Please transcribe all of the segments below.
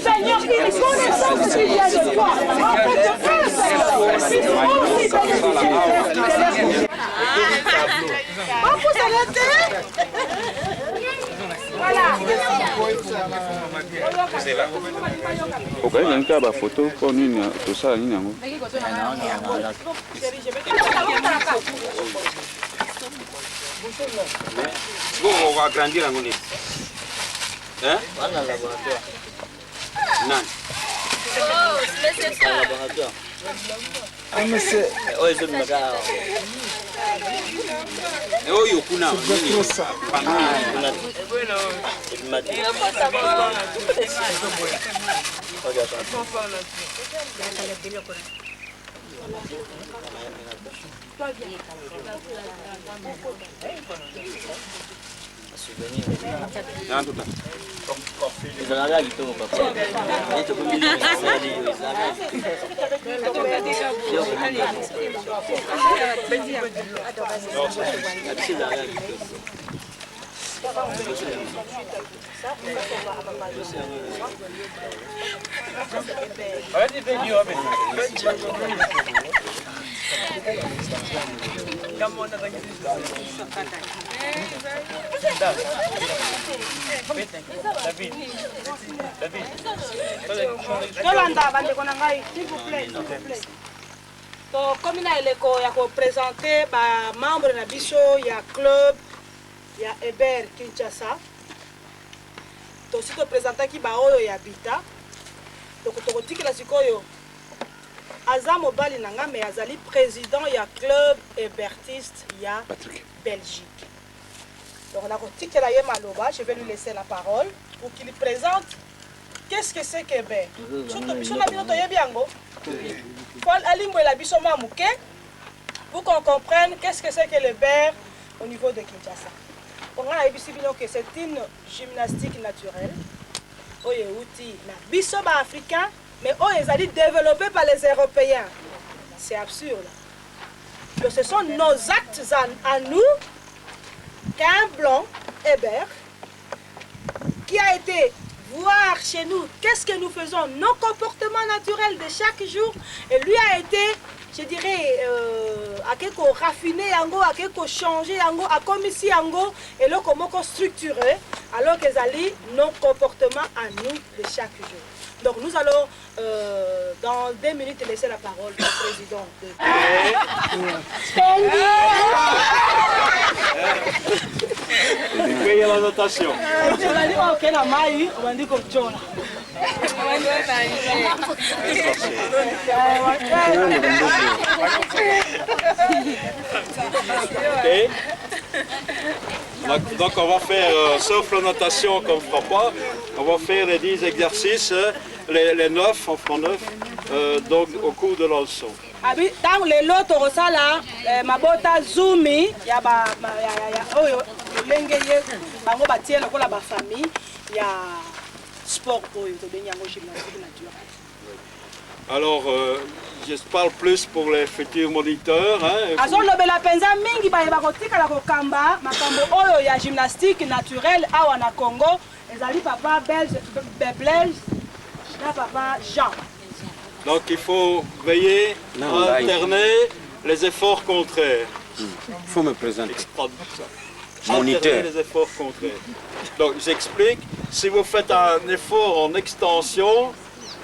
Seigneur, il est connaissance qui vient de toi. En fait, de faire, Seigneur. On peut s'arrêter. Voilà. Ok, il y a une photo pour nous, tout ça. On va agrandir la monnaie. Hein? Non. Oh, laissez ça. Oh, kuna. Comme il a présenté membre de biso, il y a club, il y a Hébert Kinshasa. Donc si tu présentes qui baoyo ya bita, donc tu dis que la sikoyo Azam Mobali nanga mais azali président ya club hébertiste ya Belgique. Donc on a dit que la Maloba, je vais lui laisser la parole pour qu'il présente qu'est-ce que c'est que Hébert. Pour qu'on comprenne qu'est-ce que c'est que le Hébert au niveau de Kinshasa. On a vu que c'est une gymnastique naturelle. Bisoba africain, mais ils ont développé par les Européens. C'est absurde. Donc ce sont nos actes à nous qu'un blanc, Hébert, qui a été voir chez nous qu'est-ce que nous faisons, nos comportements naturels de chaque jour, et lui a été, je dirais, à quelque raffiné, à quelque changé, à comme ici, et là comment structuré, alors qu'ils allaient nos comportements à nous de chaque jour. Donc nous allons dans 2 minutes laisser la parole au président de... Payer la notation. Okay. Donc on va faire, sauf la notation qu'on ne fera pas, on va faire les 10 exercices, les 9, on fera 9, donc au cours de la leçon. Dans les lots, là, ma bota zoomi, il y a la famille, il y a sport pour gymnastique naturelle. Alors, je parle plus pour les futurs moniteurs. Il y a gymnastique naturelle à Congo, et papa belge, papa Jean. Donc il faut veiller à alterner les efforts contraires. Il faut me présenter. Alterner les efforts contraires. Donc j'explique, si vous faites un effort en extension,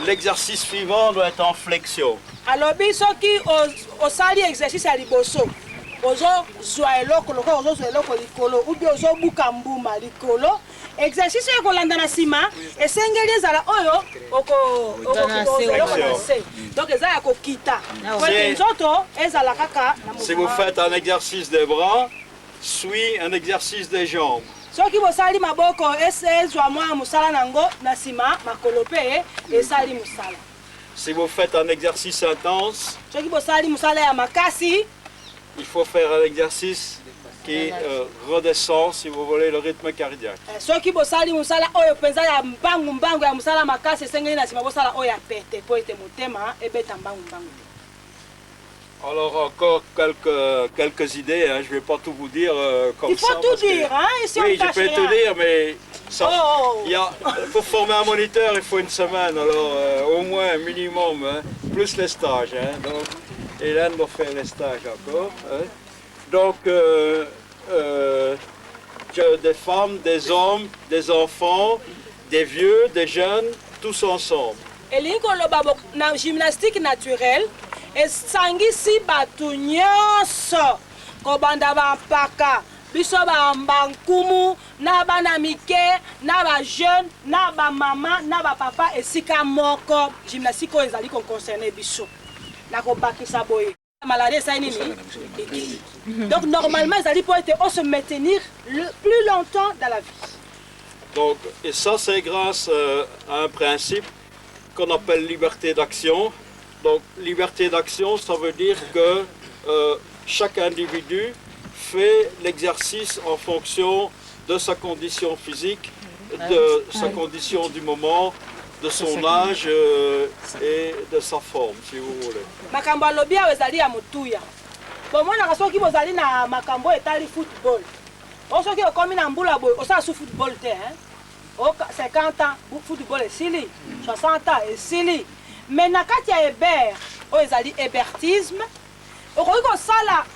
l'exercice suivant doit être en flexion. Alors, ce qui au sali exercice à liboso, ozo zoeloko likolo, ou bien ozo bukambuma likolo, exercice ko landa na sima, esengeli ezala oyo donc ezala ko kita. Si vous faites un exercice des bras, suit un exercice des jambes. Soki bosali maboko ezwa mwa musala nango na sima makolo pe esali musala. Si vous faites un exercice intense, soki bosali musala ya makasi, il faut faire un exercice qui redescend, si vous voulez, le rythme cardiaque. soki bosali mosala oyo mpenza ya mbangu ya mosala makasi esengeli na nsima bosala oyo ya pete po ete motema ebeta mbangu te. Alors encore quelques idées, hein. Je ne vais pas tout vous dire comme ça. Il faut tout dire, hein, ici oui, on je peux tout dire, mais ça, pour former un moniteur, il faut une semaine, alors au moins un minimum, hein, plus les stages. Hein. Donc, Hélène doit faire les stages encore. Hein. Donc, des femmes, des hommes, des enfants, des vieux, des jeunes, tous ensemble. elingi koloba na gymnastique naturelle esangisi bato nyonso kobanda bampaka biso bambankumu na bana mike na bajeune na bamama na bapapa esika moko gymnastique oyo ezali koconcerne biso na kobakisa boye maladie esali nini ekili. Donc normalement ezali po ete on se maintenir le plus longtemps dans la vie. Donc, et ça c'est grâce à un principe qu'on appelle liberté d'action. Donc liberté d'action, ça veut dire que chaque individu fait l'exercice en fonction de sa condition physique, de sa condition du moment, de son âge et de sa forme, si vous voulez. Makambo alobi awo ezali ya motuya. Bomonaka soki bozali na makambo etali football. Soki okomi na mbula boye osala su football te, hein? 50 ans, football esili, 60 ans esili. Mais na kati ya hébert, oyo ezali hébertisme, okoki kosala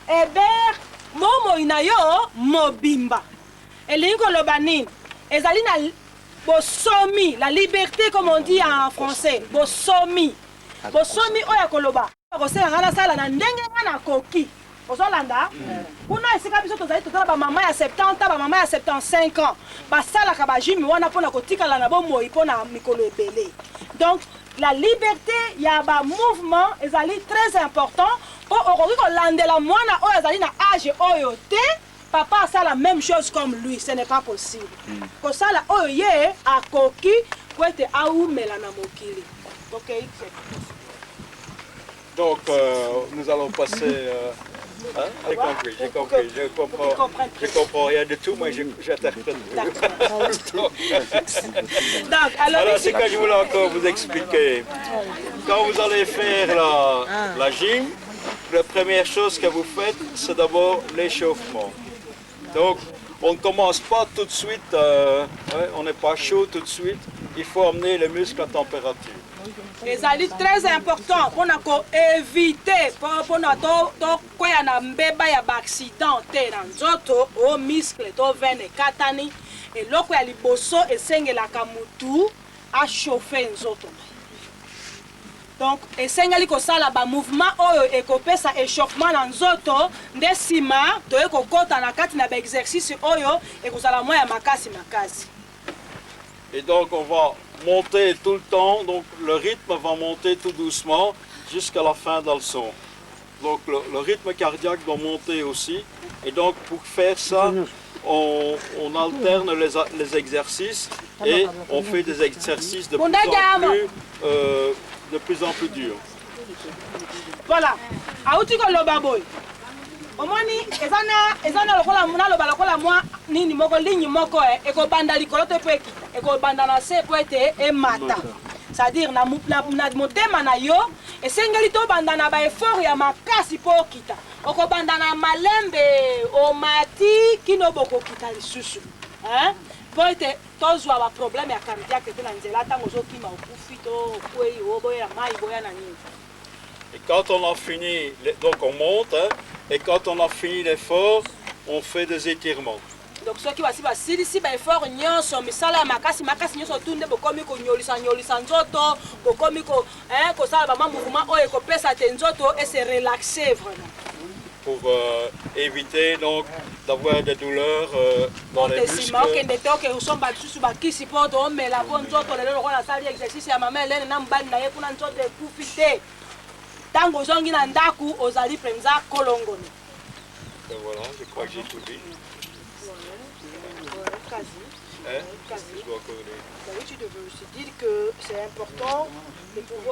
hébert momoi na yo mobimba. Elingi koloba nini? Ezali na bosomi, la liberté comme on dit en français, bosomi. Bosomi oyo koloba. Kosala ngana sala na ndenge ngana koki. Ozolanda kuna esika biso tozali totala bamama ya 70 ans, bamama ya 75 ans basalaka bagime wana mpona kotikala na bomoi mpona mikolo ebele. Donc la liberté ya bamouvement ezali très important mpo okoki kolandela mwana oyo azali na age oyo te papa asala la même chose comme lui, ce n'est pas possible. Kosala oyo ye akoki po ete aumela na mokili. Okay. Donc nous allons passer... Hein? J'ai compris, je comprends rien de tout, moi j'interprète. Alors c'est que je voulais encore vous expliquer. Quand vous allez faire la gym, la première chose que vous faites, c'est d'abord l'échauffement. Donc on ne commence pas tout de suite, on n'est pas chaud tout de suite, il faut amener les muscles à température. ezali très important mpona koevite mpona tokwea na mbeba ya baaccident te na nzoto o muscle to vene ekatani eloko ya liboso esengelaka mutu achauffe nzoto. Donc esengeli kosala bamouvement oyo ekopesa échauffement na nzoto nde nsima toye kokota na kati na baexercice oyo ekozala mwa ya makasi. Et donc on va monter tout le temps, donc le rythme va monter tout doucement jusqu'à la fin de la leçon. Donc le rythme cardiaque doit monter aussi. Et donc pour faire ça, on alterne les exercices et on fait des exercices de plus en plus durs. Voilà. Auti koloba boy. Omoni ezana lokola mwa nini moko ligne moko ekobanda likolo te po ekita ekobanda na se po ete emata. C'est-à-dire na motema na yo esengeli tobanda na baeffort ya makasi po okita okobanda na malembe omati kino bokokita lisusu po ete tozwa baproblème ya cardiaque te na nzela ntango ozokima okufi to okwei oboya mai boya na nini. Et quand on a fini, donc on monte, hein, et quand on a fini l'effort, on fait des étirements. Donc ceux qui basilisi baeffort nyonso misala ya makasi nyonso tunde bokomi konyolisa nzoto bokomi kosala bama mouvement oyo ekopesa te nzoto et se relaxer vraiment. Pour éviter donc d'avoir des douleurs dans les muscles. Okende te oke osomba lisusu bakisi mpo toomela mpo nzoto lelo lokola nasali exercice ya mama Helene na mobali na ye kuna nzoto ekufi te. Tango ozongi na ndaku ozali mpenza kolongoni. Voilà, je crois que j'ai tout dit. Tu devais aussi dire que c'est important de pouvoir